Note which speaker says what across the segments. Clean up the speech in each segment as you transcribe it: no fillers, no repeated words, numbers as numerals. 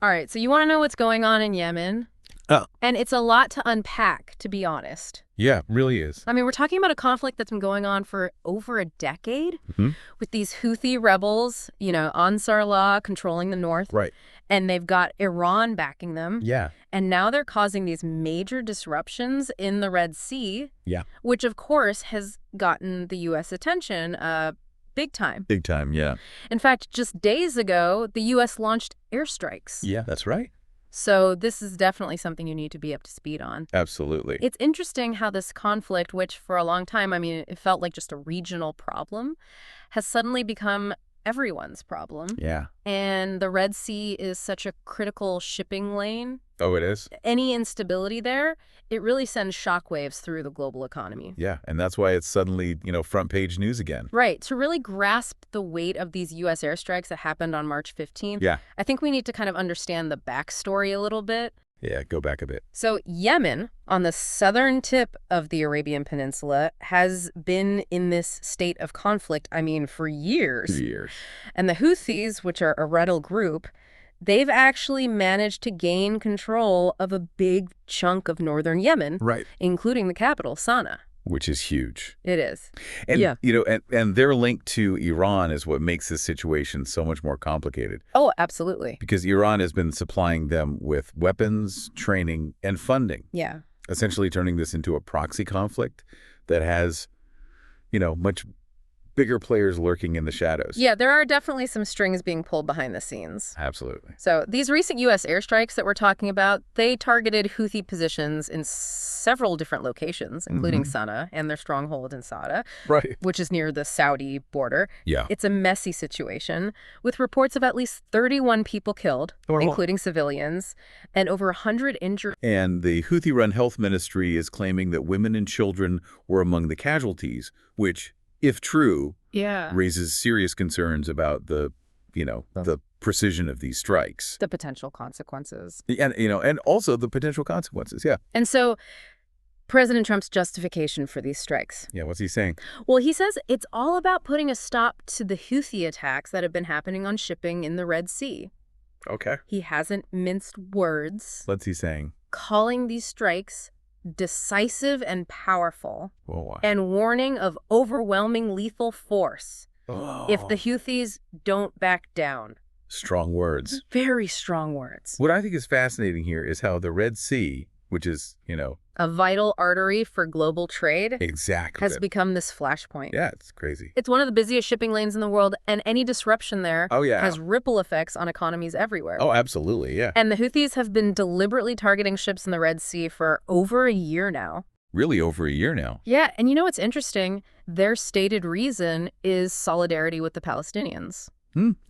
Speaker 1: All right, so you want to know what's going on in Yemen?
Speaker 2: Oh.
Speaker 1: And it's a lot to unpack, to be honest.
Speaker 2: Yeah, really is.
Speaker 1: I mean, we're talking about a conflict that's been going on for over a decade
Speaker 2: Mm-hmm.
Speaker 1: with these Houthi rebels, Ansar Allah controlling the north.
Speaker 2: Right.
Speaker 1: And they've got Iran backing them.
Speaker 2: Yeah.
Speaker 1: And now they're causing these major disruptions in the Red Sea.
Speaker 2: Yeah.
Speaker 1: Which, of course, has gotten the U.S. attention big time.
Speaker 2: Big time, yeah.
Speaker 1: In fact, just days ago, the U.S. launched airstrikes.
Speaker 2: Yeah, that's right.
Speaker 1: So this is definitely something you need to be up to speed on.
Speaker 2: Absolutely.
Speaker 1: It's interesting how this conflict, which for a long time, I mean, it felt like just a regional problem, has suddenly become everyone's problem.
Speaker 2: Yeah.
Speaker 1: And the Red Sea is such a critical shipping lane.
Speaker 2: Oh, it is?
Speaker 1: Any instability there, it really sends shockwaves through the global economy.
Speaker 2: Yeah, and that's why it's suddenly, front page news again.
Speaker 1: Right. To really grasp the weight of these U.S. airstrikes that happened on March 15th,
Speaker 2: Yeah.
Speaker 1: I think we need to kind of understand the backstory a little bit.
Speaker 2: Yeah, go back a bit.
Speaker 1: So Yemen, on the southern tip of the Arabian Peninsula, has been in this state of conflict, for years.
Speaker 2: Years.
Speaker 1: And the Houthis, which are a rebel group, they've actually managed to gain control of a big chunk of northern Yemen,
Speaker 2: Right.
Speaker 1: including the capital, Sana'a.
Speaker 2: Which is huge.
Speaker 1: It is.
Speaker 2: And,
Speaker 1: Yeah.
Speaker 2: and their link to Iran is what makes this situation so much more complicated.
Speaker 1: Oh, absolutely.
Speaker 2: Because Iran has been supplying them with weapons, training, and funding.
Speaker 1: Yeah.
Speaker 2: Essentially turning this into a proxy conflict that has, much bigger players lurking in the shadows.
Speaker 1: Yeah, there are definitely some strings being pulled behind the scenes.
Speaker 2: Absolutely.
Speaker 1: So these recent U.S. airstrikes that we're talking about, they targeted Houthi positions in several different locations, including Sana'a and their stronghold in Sada,
Speaker 2: Right.
Speaker 1: which is near the Saudi border.
Speaker 2: Yeah.
Speaker 1: It's a messy situation, with reports of at least 31 people killed, including civilians, and over 100 injured.
Speaker 2: And the Houthi-run health ministry is claiming that women and children were among the casualties, which, if true, raises serious concerns about the precision of these strikes.
Speaker 1: The potential consequences.
Speaker 2: And also the potential consequences, yeah.
Speaker 1: And so President Trump's justification for these strikes.
Speaker 2: Yeah, what's he saying?
Speaker 1: Well, he says it's all about putting a stop to the Houthi attacks that have been happening on shipping in the Red Sea.
Speaker 2: Okay.
Speaker 1: He hasn't minced words.
Speaker 2: What's he saying?
Speaker 1: Calling these strikes decisive and powerful,
Speaker 2: Why?
Speaker 1: and warning of overwhelming lethal force if the
Speaker 2: Oh,
Speaker 1: Houthis don't back down.
Speaker 2: strong words.
Speaker 1: Very strong words.
Speaker 2: What I think is fascinating here is how the Red Sea, which is,
Speaker 1: A vital artery for global trade
Speaker 2: exactly.
Speaker 1: has become this flashpoint.
Speaker 2: Yeah, it's crazy.
Speaker 1: It's one of the busiest shipping lanes in the world, and any disruption there
Speaker 2: Oh, yeah.
Speaker 1: has ripple effects on economies everywhere.
Speaker 2: Oh, absolutely, yeah.
Speaker 1: And the Houthis have been deliberately targeting ships in the Red Sea for over a year now.
Speaker 2: Really over a year now.
Speaker 1: Yeah, and you know what's interesting? Their stated reason is solidarity with the Palestinians.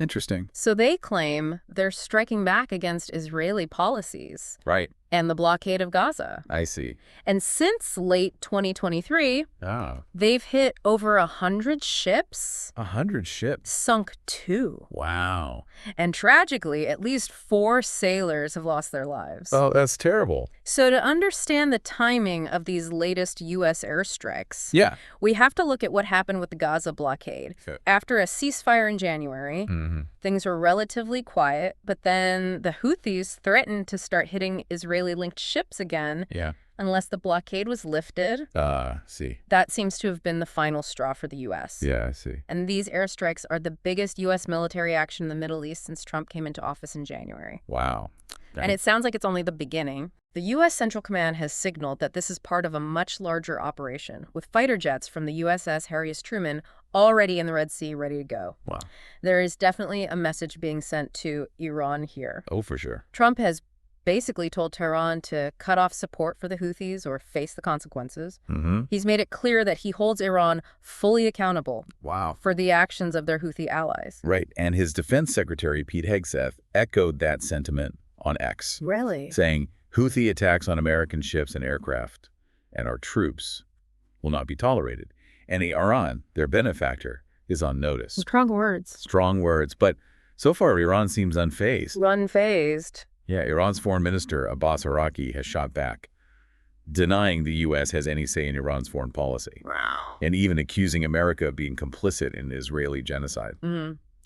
Speaker 2: Interesting.
Speaker 1: So they claim they're striking back against Israeli policies
Speaker 2: Right.
Speaker 1: and the blockade of Gaza.
Speaker 2: I see.
Speaker 1: And since late 2023,
Speaker 2: Ah,
Speaker 1: they've hit over 100 ships,
Speaker 2: 100 ships.
Speaker 1: sunk 2.
Speaker 2: Wow.
Speaker 1: And tragically, at least 4 sailors have lost their lives.
Speaker 2: Oh, that's terrible.
Speaker 1: So to understand the timing of these latest U.S. airstrikes,
Speaker 2: Yeah.
Speaker 1: we have to look at what happened with the Gaza blockade.
Speaker 2: Okay.
Speaker 1: After a ceasefire in January, things were relatively quiet, but then the Houthis threatened to start hitting Israeli-linked ships again
Speaker 2: Yeah.
Speaker 1: unless the blockade was lifted.
Speaker 2: See.
Speaker 1: That seems to have been the final straw for the U.S.
Speaker 2: Yeah, I see.
Speaker 1: And these airstrikes are the biggest U.S. military action in the Middle East since Trump came into office in January.
Speaker 2: Wow.
Speaker 1: And it sounds like it's only the beginning. The U.S. Central Command has signaled that this is part of a much larger operation, with fighter jets from the USS Harry S. Truman already in the Red Sea ready to go.
Speaker 2: Wow.
Speaker 1: There is definitely a message being sent to Iran here.
Speaker 2: Oh, for sure.
Speaker 1: Trump has basically told Tehran to cut off support for the Houthis or face the consequences. He's made it clear that he holds Iran fully accountable
Speaker 2: Wow.
Speaker 1: for the actions of their Houthi allies.
Speaker 2: Right. And his defense secretary, Pete Hegseth, echoed that sentiment on X,
Speaker 1: Really?
Speaker 2: saying Houthi attacks on American ships and aircraft and our troops will not be tolerated. And Iran, their benefactor, is on notice.
Speaker 1: Strong words.
Speaker 2: Strong words. But so far, Iran seems unfazed.
Speaker 1: Unfazed.
Speaker 2: Yeah, Iran's foreign minister, Abbas Araki, has shot back, denying the U.S. has any say in Iran's foreign policy,
Speaker 1: Wow.
Speaker 2: and even accusing America of being complicit in Israeli genocide.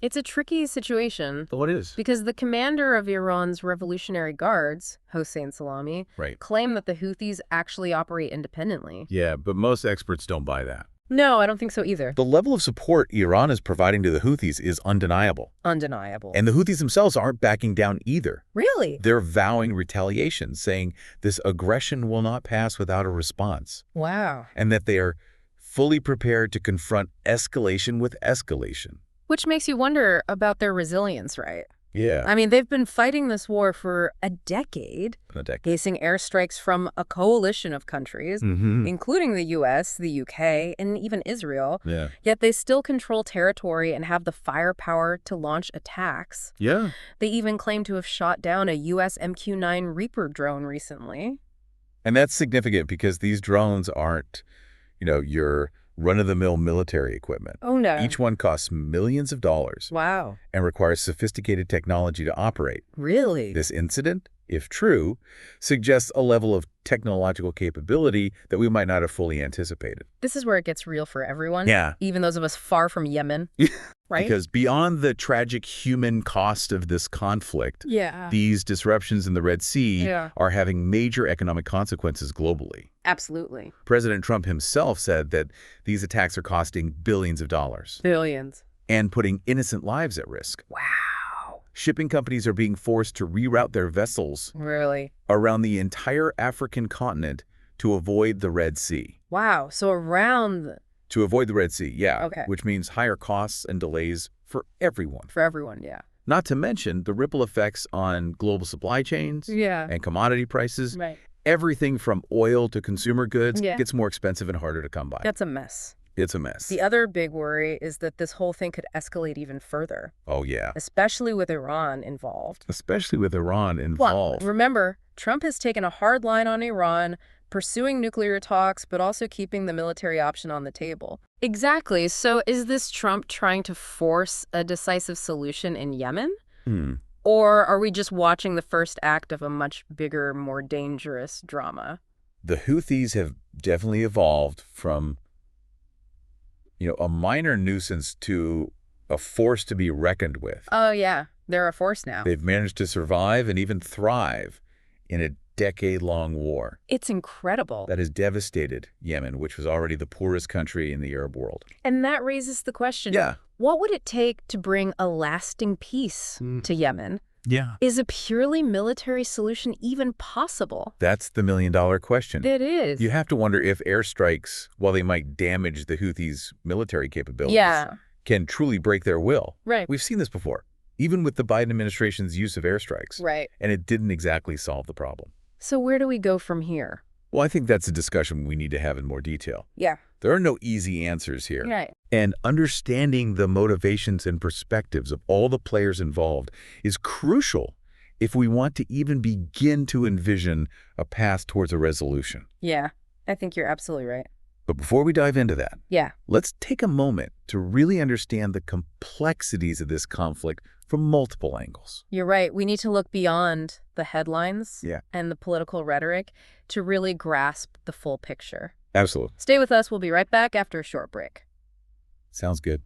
Speaker 1: It's a tricky situation.
Speaker 2: Oh, it is.
Speaker 1: Because the commander of Iran's Revolutionary Guards, Hossein Salami, claimed that the Houthis actually operate independently.
Speaker 2: Yeah, but most experts don't buy that.
Speaker 1: No, I don't think so either.
Speaker 2: The level of support Iran is providing to the Houthis is undeniable.
Speaker 1: Undeniable.
Speaker 2: And the Houthis themselves aren't backing down either.
Speaker 1: Really?
Speaker 2: They're vowing retaliation, saying this aggression will not pass without a response.
Speaker 1: Wow.
Speaker 2: And that they are fully prepared to confront escalation with escalation.
Speaker 1: Which makes you wonder about their resilience, right?
Speaker 2: Yeah.
Speaker 1: I mean, they've been fighting this war for a decade, facing airstrikes from a coalition of countries, including the U.S., the U.K., and even Israel.
Speaker 2: Yeah.
Speaker 1: Yet they still control territory and have the firepower to launch attacks.
Speaker 2: Yeah.
Speaker 1: They even claim to have shot down a U.S. MQ-9 Reaper drone recently.
Speaker 2: And that's significant because these drones aren't, your run-of-the-mill military equipment.
Speaker 1: Oh, no.
Speaker 2: Each one costs millions of dollars.
Speaker 1: Wow.
Speaker 2: And requires sophisticated technology to operate.
Speaker 1: Really?
Speaker 2: This incident, if true, suggests a level of technological capability that we might not have fully anticipated.
Speaker 1: This is where it gets real for everyone.
Speaker 2: Yeah.
Speaker 1: Even those of us far from Yemen. Right?
Speaker 2: Because beyond the tragic human cost of this conflict, these disruptions in the Red Sea are having major economic consequences globally.
Speaker 1: Absolutely.
Speaker 2: President Trump himself said that these attacks are costing billions of dollars.
Speaker 1: Billions.
Speaker 2: And putting innocent lives at risk.
Speaker 1: Wow.
Speaker 2: Shipping companies are being forced to reroute their vessels around the entire African continent to avoid the Red Sea.
Speaker 1: Wow. So
Speaker 2: To avoid the Red Sea, yeah.
Speaker 1: Okay.
Speaker 2: Which means higher costs and delays for everyone.
Speaker 1: For everyone, yeah.
Speaker 2: Not to mention the ripple effects on global supply chains and commodity prices.
Speaker 1: Right.
Speaker 2: Everything from oil to consumer goods gets more expensive and harder to come by.
Speaker 1: That's a mess.
Speaker 2: It's a mess.
Speaker 1: The other big worry is that this whole thing could escalate even further.
Speaker 2: Oh, yeah.
Speaker 1: Especially with Iran involved.
Speaker 2: Well,
Speaker 1: remember, Trump has taken a hard line on Iran, pursuing nuclear talks, but also keeping the military option on the table. Exactly. So is this Trump trying to force a decisive solution in Yemen? Or are we just watching the first act of a much bigger, more dangerous drama?
Speaker 2: The Houthis have definitely evolved from, a minor nuisance to a force to be reckoned with.
Speaker 1: Oh, yeah. They're a force now.
Speaker 2: They've managed to survive and even thrive in a decade-long war.
Speaker 1: It's incredible.
Speaker 2: That has devastated Yemen, which was already the poorest country in the Arab world.
Speaker 1: And that raises the question, what would it take to bring a lasting peace to Yemen?
Speaker 2: Yeah.
Speaker 1: Is a purely military solution even possible?
Speaker 2: That's the million-dollar question.
Speaker 1: It is.
Speaker 2: You have to wonder if airstrikes, while they might damage the Houthis' military capabilities, can truly break their will.
Speaker 1: Right.
Speaker 2: We've seen this before, even with the Biden administration's use of airstrikes.
Speaker 1: Right.
Speaker 2: And it didn't exactly solve the problem.
Speaker 1: So where do we go from here?
Speaker 2: Well, I think that's a discussion we need to have in more detail.
Speaker 1: Yeah.
Speaker 2: There are no easy answers here.
Speaker 1: Right.
Speaker 2: And understanding the motivations and perspectives of all the players involved is crucial if we want to even begin to envision a path towards a resolution.
Speaker 1: Yeah, I think you're absolutely right.
Speaker 2: But before we dive into that, let's take a moment to really understand the complexities of this conflict from multiple angles.
Speaker 1: You're right. We need to look beyond the headlines and the political rhetoric to really grasp the full picture.
Speaker 2: Absolutely.
Speaker 1: Stay with us. We'll be right back after a short break.
Speaker 2: Sounds good.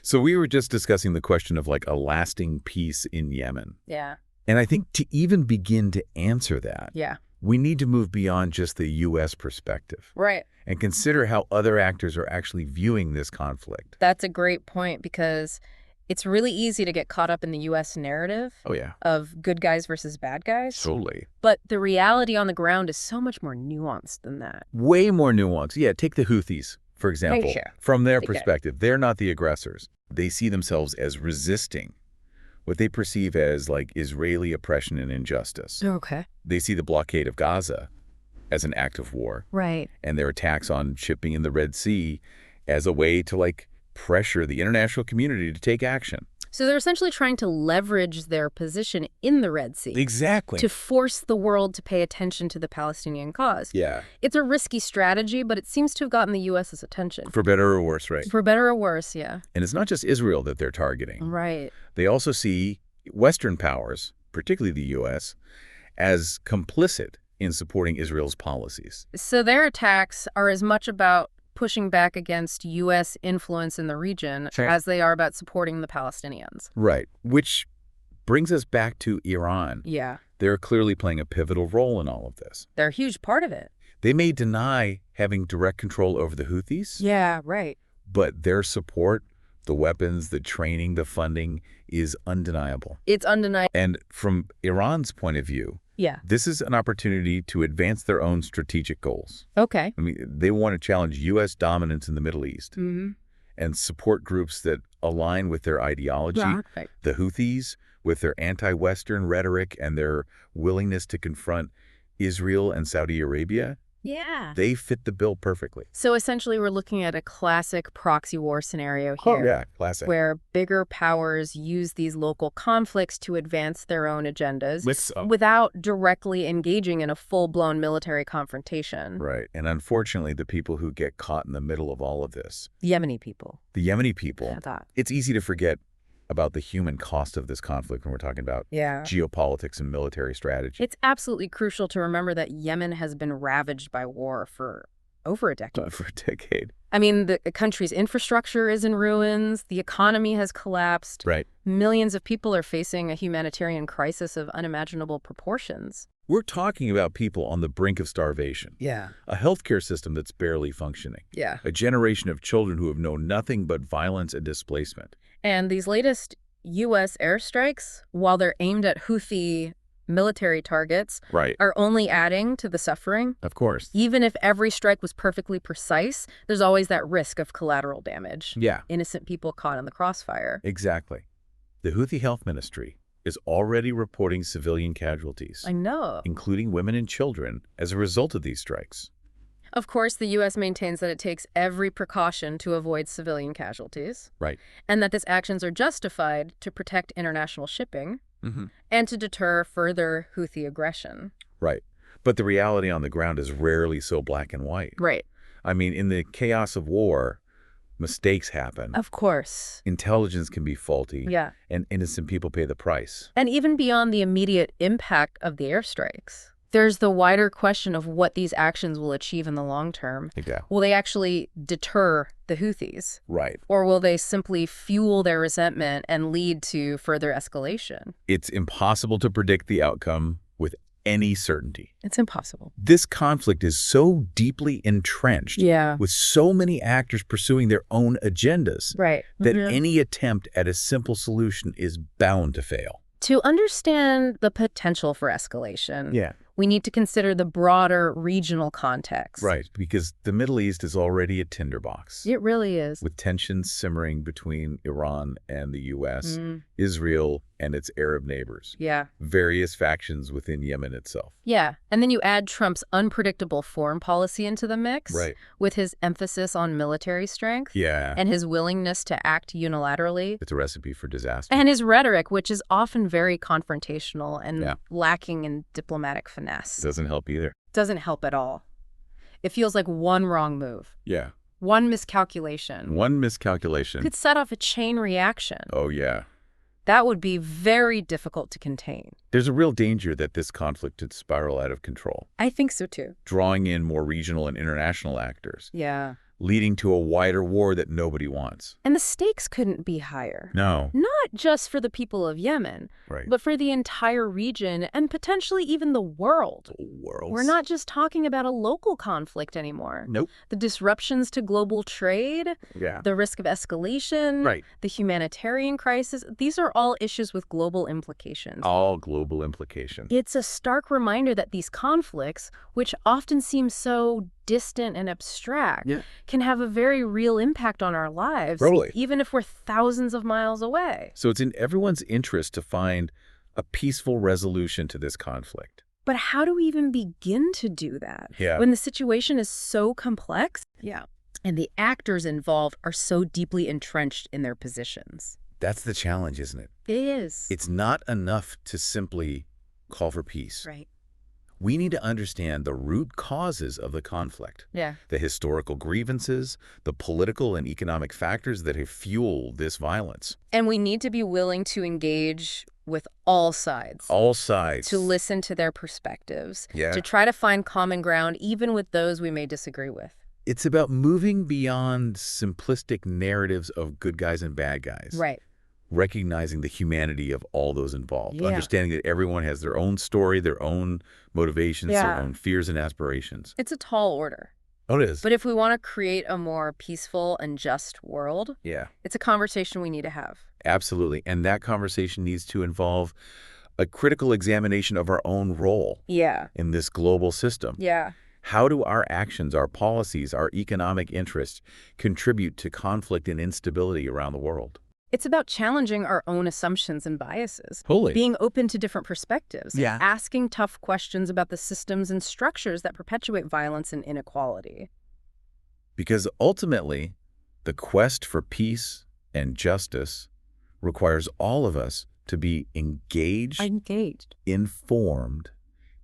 Speaker 2: So we were just discussing the question of a lasting peace in Yemen.
Speaker 1: Yeah.
Speaker 2: And I think to even begin to answer that, we need to move beyond just the U.S. perspective.
Speaker 1: Right.
Speaker 2: And consider how other actors are actually viewing this conflict.
Speaker 1: That's a great point because it's really easy to get caught up in the U.S. narrative of good guys versus bad guys.
Speaker 2: Totally.
Speaker 1: But the reality on the ground is so much more nuanced than that.
Speaker 2: Way more nuanced. Yeah, take the Houthis, for example. From their perspective, they're not the aggressors. They see themselves as resisting what they perceive as Israeli oppression and injustice.
Speaker 1: Okay.
Speaker 2: They see the blockade of Gaza as an act of war.
Speaker 1: Right.
Speaker 2: And their attacks on shipping in the Red Sea as a way to pressure the international community to take action.
Speaker 1: So they're essentially trying to leverage their position in the Red Sea.
Speaker 2: Exactly.
Speaker 1: To force the world to pay attention to the Palestinian cause.
Speaker 2: Yeah.
Speaker 1: It's a risky strategy, but it seems to have gotten the U.S.'s attention.
Speaker 2: For better or worse, right?
Speaker 1: For better or worse, yeah.
Speaker 2: And it's not just Israel that they're targeting.
Speaker 1: Right.
Speaker 2: They also see Western powers, particularly the U.S., as complicit in supporting Israel's policies.
Speaker 1: So their attacks are as much about pushing back against U.S. influence in the region as they are about supporting the Palestinians.
Speaker 2: Right, which brings us back to Iran.
Speaker 1: Yeah.
Speaker 2: They're clearly playing a pivotal role in all of this.
Speaker 1: They're a huge part of it.
Speaker 2: They may deny having direct control over the Houthis.
Speaker 1: Yeah, right.
Speaker 2: But their support, the weapons, the training, the funding is undeniable.
Speaker 1: It's undeniable.
Speaker 2: And from Iran's point of view, this is an opportunity to advance their own strategic goals.
Speaker 1: Okay.
Speaker 2: I mean, they want to challenge U.S. dominance in the Middle East and support groups that align with their ideology. Right. The Houthis, with their anti-Western rhetoric and their willingness to confront Israel and Saudi Arabia, they fit the bill perfectly.
Speaker 1: So essentially we're looking at a classic proxy war scenario here.
Speaker 2: Oh, yeah, classic.
Speaker 1: Where bigger powers use these local conflicts to advance their own agendas without directly engaging in a full-blown military confrontation.
Speaker 2: Right. And unfortunately, the people who get caught in the middle of all of this,
Speaker 1: The Yemeni people.
Speaker 2: It's easy to forget about the human cost of this conflict when we're talking about geopolitics and military strategy.
Speaker 1: It's absolutely crucial to remember that Yemen has been ravaged by war for over a decade. I mean, the country's infrastructure is in ruins. The economy has collapsed.
Speaker 2: Right.
Speaker 1: Millions of people are facing a humanitarian crisis of unimaginable proportions.
Speaker 2: We're talking about people on the brink of starvation.
Speaker 1: Yeah.
Speaker 2: A healthcare system that's barely functioning.
Speaker 1: Yeah.
Speaker 2: A generation of children who have known nothing but violence and displacement.
Speaker 1: And these latest U.S. airstrikes, while they're aimed at Houthi military targets, are only adding to the suffering.
Speaker 2: Of course.
Speaker 1: Even if every strike was perfectly precise, there's always that risk of collateral damage.
Speaker 2: Yeah.
Speaker 1: Innocent people caught in the crossfire.
Speaker 2: Exactly. The Houthi Health Ministry is already reporting civilian casualties.
Speaker 1: I know.
Speaker 2: Including women and children as a result of these strikes.
Speaker 1: Of course, the U.S. maintains that it takes every precaution to avoid civilian casualties.
Speaker 2: Right.
Speaker 1: And that these actions are justified to protect international shipping and to deter further Houthi aggression.
Speaker 2: Right. But the reality on the ground is rarely so black and white.
Speaker 1: Right.
Speaker 2: I mean, in the chaos of war, mistakes happen.
Speaker 1: Of course.
Speaker 2: Intelligence can be faulty.
Speaker 1: Yeah.
Speaker 2: And innocent people pay the price.
Speaker 1: And even beyond the immediate impact of the airstrikes, there's the wider question of what these actions will achieve in the long term.
Speaker 2: Exactly.
Speaker 1: Will they actually deter the Houthis?
Speaker 2: Right.
Speaker 1: Or will they simply fuel their resentment and lead to further escalation?
Speaker 2: It's impossible to predict the outcome with any certainty.
Speaker 1: It's impossible.
Speaker 2: This conflict is so deeply entrenched, with so many actors pursuing their own agendas, that any attempt at a simple solution is bound to fail.
Speaker 1: To understand the potential for escalation, we need to consider the broader regional context.
Speaker 2: Right, because the Middle East is already a tinderbox.
Speaker 1: It really is.
Speaker 2: With tensions simmering between Iran and the U.S., Israel and its Arab neighbors.
Speaker 1: Yeah.
Speaker 2: Various factions within Yemen itself.
Speaker 1: Yeah, and then you add Trump's unpredictable foreign policy into the mix.
Speaker 2: Right.
Speaker 1: With his emphasis on military strength.
Speaker 2: Yeah.
Speaker 1: And his willingness to act unilaterally.
Speaker 2: It's a recipe for disaster.
Speaker 1: And his rhetoric, which is often very confrontational and lacking in diplomatic finesse.
Speaker 2: Doesn't help either.
Speaker 1: Doesn't help at all. It feels like one wrong move.
Speaker 2: Yeah.
Speaker 1: One miscalculation.
Speaker 2: One miscalculation.
Speaker 1: Could set off a chain reaction.
Speaker 2: Oh, yeah.
Speaker 1: That would be very difficult to contain.
Speaker 2: There's a real danger that this conflict could spiral out of control.
Speaker 1: I think so, too.
Speaker 2: Drawing in more regional and international actors.
Speaker 1: Yeah.
Speaker 2: Leading to a wider war that nobody wants.
Speaker 1: And the stakes couldn't be higher.
Speaker 2: No.
Speaker 1: Not just for the people of Yemen, but for the entire region and potentially even the world. We're not just talking about a local conflict anymore.
Speaker 2: Nope.
Speaker 1: The disruptions to global trade, the risk of escalation, the humanitarian crisis, these are all issues with global implications.
Speaker 2: All global implications.
Speaker 1: It's a stark reminder that these conflicts, which often seem so distant and abstract, can have a very real impact on our lives, even if we're thousands of miles away.
Speaker 2: So it's in everyone's interest to find a peaceful resolution to this conflict.
Speaker 1: But how do we even begin to do that when the situation is so complex? And the actors involved are so deeply entrenched in their positions.
Speaker 2: That's the challenge, isn't it?
Speaker 1: It is.
Speaker 2: It's not enough to simply call for peace.
Speaker 1: Right.
Speaker 2: We need to understand the root causes of the conflict. The historical grievances, the political and economic factors that have fueled this violence.
Speaker 1: And we need to be willing to engage with all sides.
Speaker 2: All sides.
Speaker 1: To listen to their perspectives. To try to find common ground even with those we may disagree with.
Speaker 2: It's about moving beyond simplistic narratives of good guys and bad guys.
Speaker 1: Right.
Speaker 2: Recognizing the humanity of all those involved. Understanding that everyone has their own story, their own motivations, their own fears and aspirations.
Speaker 1: It's a tall order.
Speaker 2: Oh, it is.
Speaker 1: But if we want to create a more peaceful and just world, it's a conversation we need to have.
Speaker 2: Absolutely. And that conversation needs to involve a critical examination of our own role in this global system. How do our actions, our policies, our economic interests contribute to conflict and instability around the world?
Speaker 1: It's about challenging our own assumptions and biases.
Speaker 2: Totally.
Speaker 1: Being open to different perspectives. Asking tough questions about the systems and structures that perpetuate violence and inequality.
Speaker 2: Because ultimately, the quest for peace and justice requires all of us to be engaged, informed,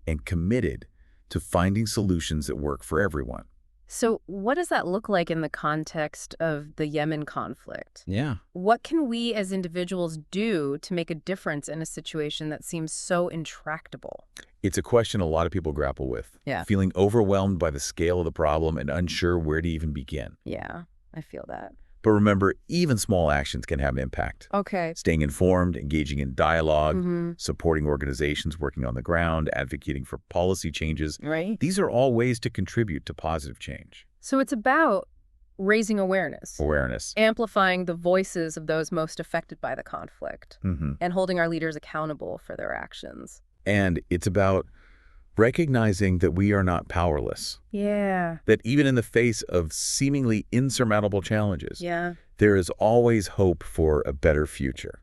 Speaker 2: and committed to finding solutions that work for everyone.
Speaker 1: So what does that look like in the context of the Yemen conflict?
Speaker 2: Yeah.
Speaker 1: What can we as individuals do to make a difference in a situation that seems so intractable?
Speaker 2: It's a question a lot of people grapple with.
Speaker 1: Yeah.
Speaker 2: Feeling overwhelmed by the scale of the problem and unsure where to even begin.
Speaker 1: Yeah, I feel that.
Speaker 2: But remember, even small actions can have impact.
Speaker 1: Okay.
Speaker 2: Staying informed, engaging in dialogue, supporting organizations working on the ground, advocating for policy changes.
Speaker 1: Right.
Speaker 2: These are all ways to contribute to positive change.
Speaker 1: So it's about raising awareness. Amplifying the voices of those most affected by the conflict. And holding our leaders accountable for their actions.
Speaker 2: And it's about recognizing that we are not powerless. That even in the face of seemingly insurmountable challenges, there is always hope for a better future.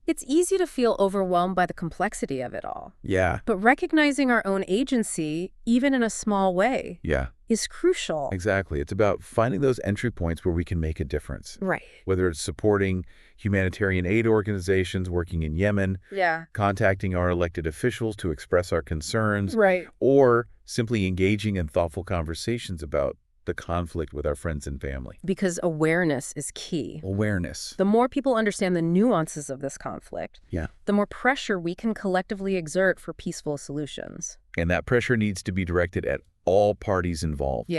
Speaker 1: It's easy to feel overwhelmed by the complexity of it all. But recognizing our own agency, even in a small way, is crucial.
Speaker 2: Exactly. It's about finding those entry points where we can make a difference.
Speaker 1: Right.
Speaker 2: Whether it's supporting humanitarian aid organizations working in Yemen, contacting our elected officials to express our concerns, or simply engaging in thoughtful conversations about the conflict with our friends and family.
Speaker 1: Because awareness is key.
Speaker 2: Awareness.
Speaker 1: The more people understand the nuances of this conflict, the more pressure we can collectively exert for peaceful solutions.
Speaker 2: And that pressure needs to be directed at all parties involved.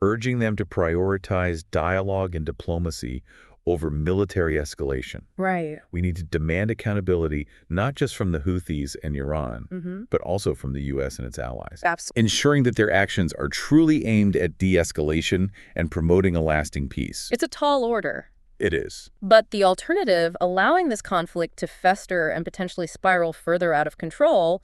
Speaker 2: Urging them to prioritize dialogue and diplomacy over military escalation.
Speaker 1: Right.
Speaker 2: We need to demand accountability, not just from the Houthis and Iran, but also from the U.S. and its allies.
Speaker 1: Absolutely.
Speaker 2: Ensuring that their actions are truly aimed at de-escalation and promoting a lasting peace.
Speaker 1: It's a tall order.
Speaker 2: It is.
Speaker 1: But the alternative, allowing this conflict to fester and potentially spiral further out of control,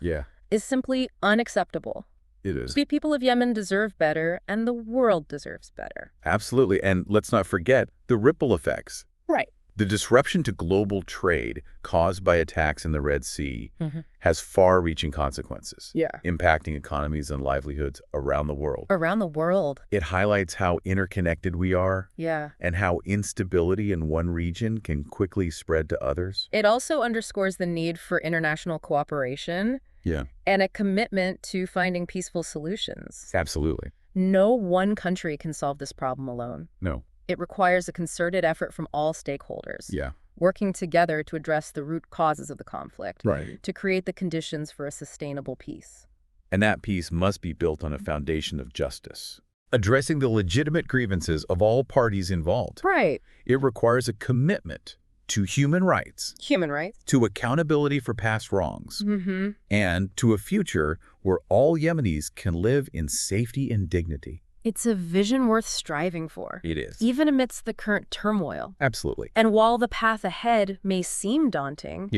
Speaker 1: is simply unacceptable.
Speaker 2: It is.
Speaker 1: The people of Yemen deserve better, and the world deserves better.
Speaker 2: Absolutely. And let's not forget the ripple effects.
Speaker 1: Right.
Speaker 2: The disruption to global trade caused by attacks in the Red Sea has far-reaching consequences, impacting economies and livelihoods around the world.
Speaker 1: Around the world.
Speaker 2: It highlights how interconnected we are and how instability in one region can quickly spread to others.
Speaker 1: It also underscores the need for international cooperation and a commitment to finding peaceful solutions.
Speaker 2: Absolutely.
Speaker 1: No one country can solve this problem alone.
Speaker 2: No.
Speaker 1: It requires a concerted effort from all stakeholders, working together to address the root causes of the conflict, to create the conditions for a sustainable peace.
Speaker 2: And that peace must be built on a foundation of justice, addressing the legitimate grievances of all parties involved.
Speaker 1: Right.
Speaker 2: It requires a commitment to human rights, to accountability for past wrongs, and to a future where all Yemenis can live in safety and dignity.
Speaker 1: It's a vision worth striving for.
Speaker 2: It is.
Speaker 1: Even amidst the current turmoil.
Speaker 2: Absolutely.
Speaker 1: And while the path ahead may seem daunting,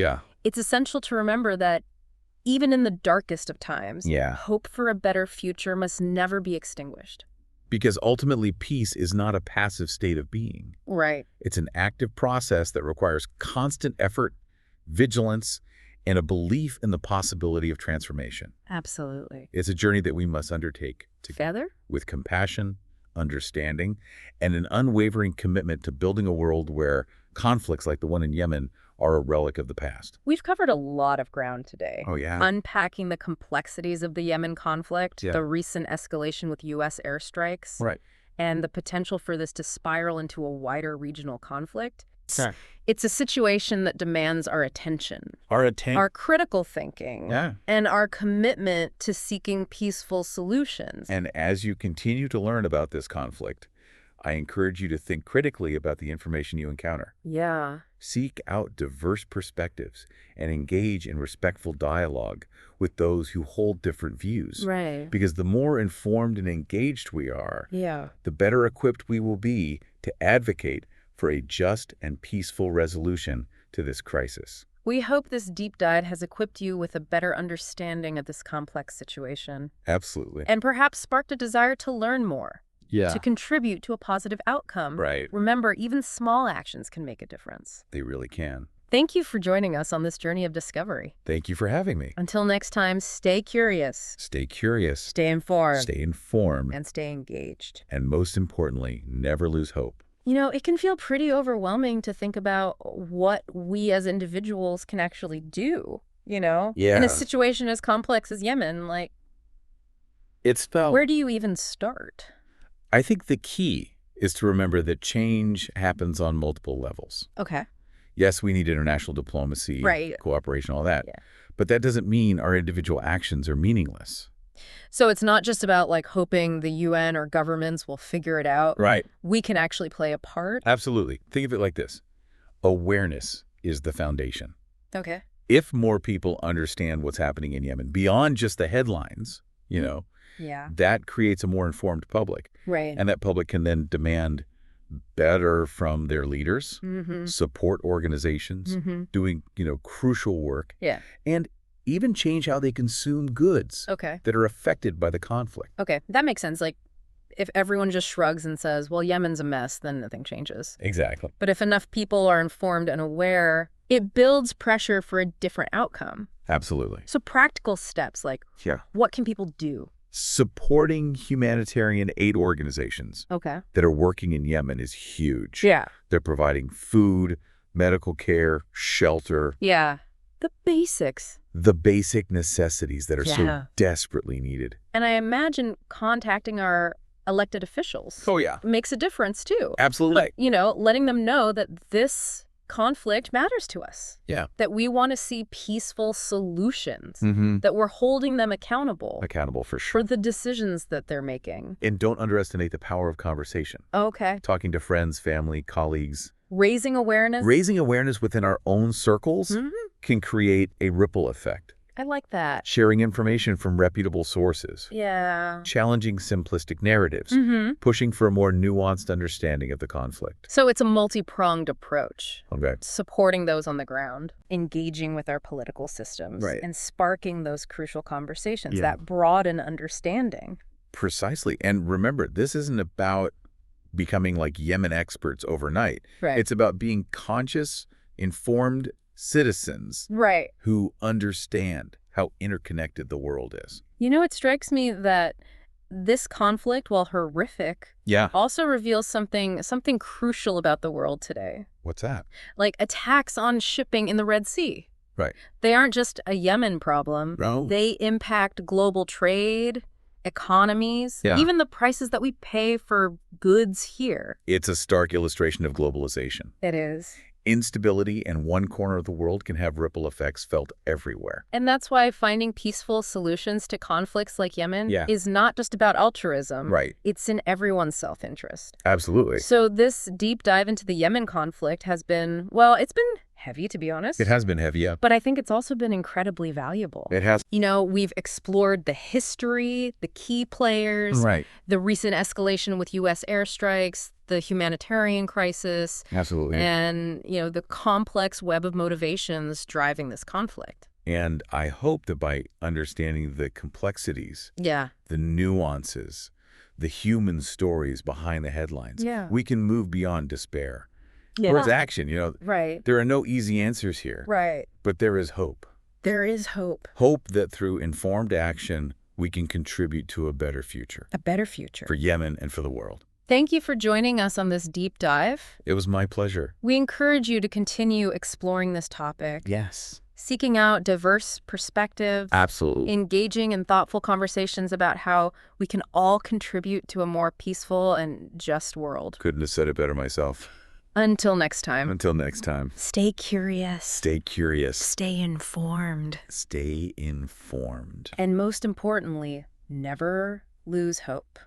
Speaker 1: it's essential to remember that even in the darkest of times, hope for a better future must never be extinguished.
Speaker 2: Because ultimately, peace is not a passive state of being.
Speaker 1: Right.
Speaker 2: It's an active process that requires constant effort, vigilance, and a belief in the possibility of transformation.
Speaker 1: Absolutely.
Speaker 2: It's a journey that we must undertake
Speaker 1: together
Speaker 2: with compassion, understanding, and an unwavering commitment to building a world where conflicts like the one in Yemen are a relic of the past.
Speaker 1: We've covered a lot of ground today.
Speaker 2: Oh, yeah.
Speaker 1: Unpacking the complexities of the Yemen conflict, the recent escalation with U.S. airstrikes, and the potential for this to spiral into a wider regional conflict.
Speaker 2: Sure.
Speaker 1: It's a situation that demands our attention, our critical thinking, and our commitment to seeking peaceful solutions.
Speaker 2: And as you continue to learn about this conflict, I encourage you to think critically about the information you encounter.
Speaker 1: Yeah.
Speaker 2: Seek out diverse perspectives and engage in respectful dialogue with those who hold different views.
Speaker 1: Right.
Speaker 2: Because the more informed and engaged we are, the better equipped we will be to advocate for a just and peaceful resolution to this crisis.
Speaker 1: We hope this deep dive has equipped you with a better understanding of this complex situation.
Speaker 2: Absolutely.
Speaker 1: And perhaps sparked a desire to learn more.
Speaker 2: Yeah.
Speaker 1: To contribute to a positive outcome.
Speaker 2: Right.
Speaker 1: Remember, even small actions can make a difference.
Speaker 2: They really can.
Speaker 1: Thank you for joining us on this journey of discovery.
Speaker 2: Thank you for having me.
Speaker 1: Until next time, stay curious.
Speaker 2: Stay curious.
Speaker 1: Stay informed.
Speaker 2: Stay informed.
Speaker 1: And stay engaged.
Speaker 2: And most importantly, never lose hope.
Speaker 1: You know, it can feel pretty overwhelming to think about what we as individuals can actually do, you know?
Speaker 2: Yeah.
Speaker 1: In a situation as complex as Yemen, like, where do you even start?
Speaker 2: I think the key is to remember that change happens on multiple levels.
Speaker 1: Okay.
Speaker 2: Yes, we need international diplomacy, cooperation, all that.
Speaker 1: Yeah.
Speaker 2: But that doesn't mean our individual actions are meaningless.
Speaker 1: So it's not just about, like, hoping the UN or governments will figure it out.
Speaker 2: Right.
Speaker 1: We can actually play a part.
Speaker 2: Absolutely. Think of it like this. Awareness is the foundation.
Speaker 1: Okay.
Speaker 2: If more people understand what's happening in Yemen, beyond just the headlines, you know, that creates a more informed public.
Speaker 1: Right.
Speaker 2: And that public can then demand better from their leaders, support organizations, doing, crucial work.
Speaker 1: Yeah.
Speaker 2: And even change how they consume goods that are affected by the conflict.
Speaker 1: Okay, that makes sense. Like, if everyone just shrugs and says, well, Yemen's a mess, then nothing changes.
Speaker 2: Exactly.
Speaker 1: But if enough people are informed and aware, it builds pressure for a different outcome.
Speaker 2: Absolutely.
Speaker 1: So practical steps, like, what can people do?
Speaker 2: Supporting humanitarian aid organizations that are working in Yemen is huge.
Speaker 1: Yeah.
Speaker 2: They're providing food, medical care, shelter.
Speaker 1: Yeah. The basics.
Speaker 2: The basic necessities that are so desperately needed.
Speaker 1: And I imagine contacting our elected officials makes a difference, too.
Speaker 2: Absolutely.
Speaker 1: Letting them know that this conflict matters to us.
Speaker 2: Yeah.
Speaker 1: That we want to see peaceful solutions. That we're holding them accountable.
Speaker 2: Accountable, for sure.
Speaker 1: For the decisions that they're making.
Speaker 2: And don't underestimate the power of conversation.
Speaker 1: Okay.
Speaker 2: Talking to friends, family, colleagues.
Speaker 1: Raising awareness.
Speaker 2: Raising awareness within our own circles can create a ripple effect.
Speaker 1: I like that.
Speaker 2: Sharing information from reputable sources.
Speaker 1: Yeah.
Speaker 2: Challenging simplistic narratives. Pushing for a more nuanced understanding of the conflict.
Speaker 1: So it's a multi-pronged approach.
Speaker 2: Okay.
Speaker 1: Supporting those on the ground, engaging with our political systems, and sparking those crucial conversations that broaden understanding.
Speaker 2: Precisely. And remember, this isn't about becoming like Yemen experts overnight.
Speaker 1: Right.
Speaker 2: It's about being conscious, informed citizens who understand how interconnected the world is.
Speaker 1: It strikes me that this conflict, while horrific, also reveals something crucial about the world today.
Speaker 2: What's that?
Speaker 1: Like attacks on shipping in the Red Sea.
Speaker 2: Right.
Speaker 1: They aren't just a Yemen problem.
Speaker 2: No.
Speaker 1: They impact global trade, economies, even the prices that we pay for goods here.
Speaker 2: It's a stark illustration of globalization.
Speaker 1: It is.
Speaker 2: Instability in one corner of the world can have ripple effects felt everywhere.
Speaker 1: And that's why finding peaceful solutions to conflicts like Yemen is not just about altruism.
Speaker 2: Right.
Speaker 1: It's in everyone's self-interest.
Speaker 2: Absolutely.
Speaker 1: So this deep dive into the Yemen conflict has been, well, it's been heavy, to be honest.
Speaker 2: It has been heavy, yeah.
Speaker 1: But I think it's also been incredibly valuable.
Speaker 2: It has.
Speaker 1: We've explored the history, the key players, the recent escalation with U.S. airstrikes, the humanitarian crisis.
Speaker 2: Absolutely.
Speaker 1: And, the complex web of motivations driving this conflict.
Speaker 2: And I hope that by understanding the complexities, the nuances, the human stories behind the headlines, we can move beyond despair. Towards action, There are no easy answers here.
Speaker 1: Right.
Speaker 2: But there is hope.
Speaker 1: There is hope.
Speaker 2: Hope that through informed action, we can contribute to a better future.
Speaker 1: A better future.
Speaker 2: For Yemen and for the world.
Speaker 1: Thank you for joining us on this deep dive.
Speaker 2: It was my pleasure.
Speaker 1: We encourage you to continue exploring this topic.
Speaker 2: Yes.
Speaker 1: Seeking out diverse perspectives.
Speaker 2: Absolutely.
Speaker 1: Engaging in thoughtful conversations about how we can all contribute to a more peaceful and just world.
Speaker 2: Couldn't have said it better myself.
Speaker 1: Until next time.
Speaker 2: Until next time.
Speaker 1: Stay curious.
Speaker 2: Stay curious.
Speaker 1: Stay informed.
Speaker 2: Stay informed.
Speaker 1: And most importantly, never lose hope.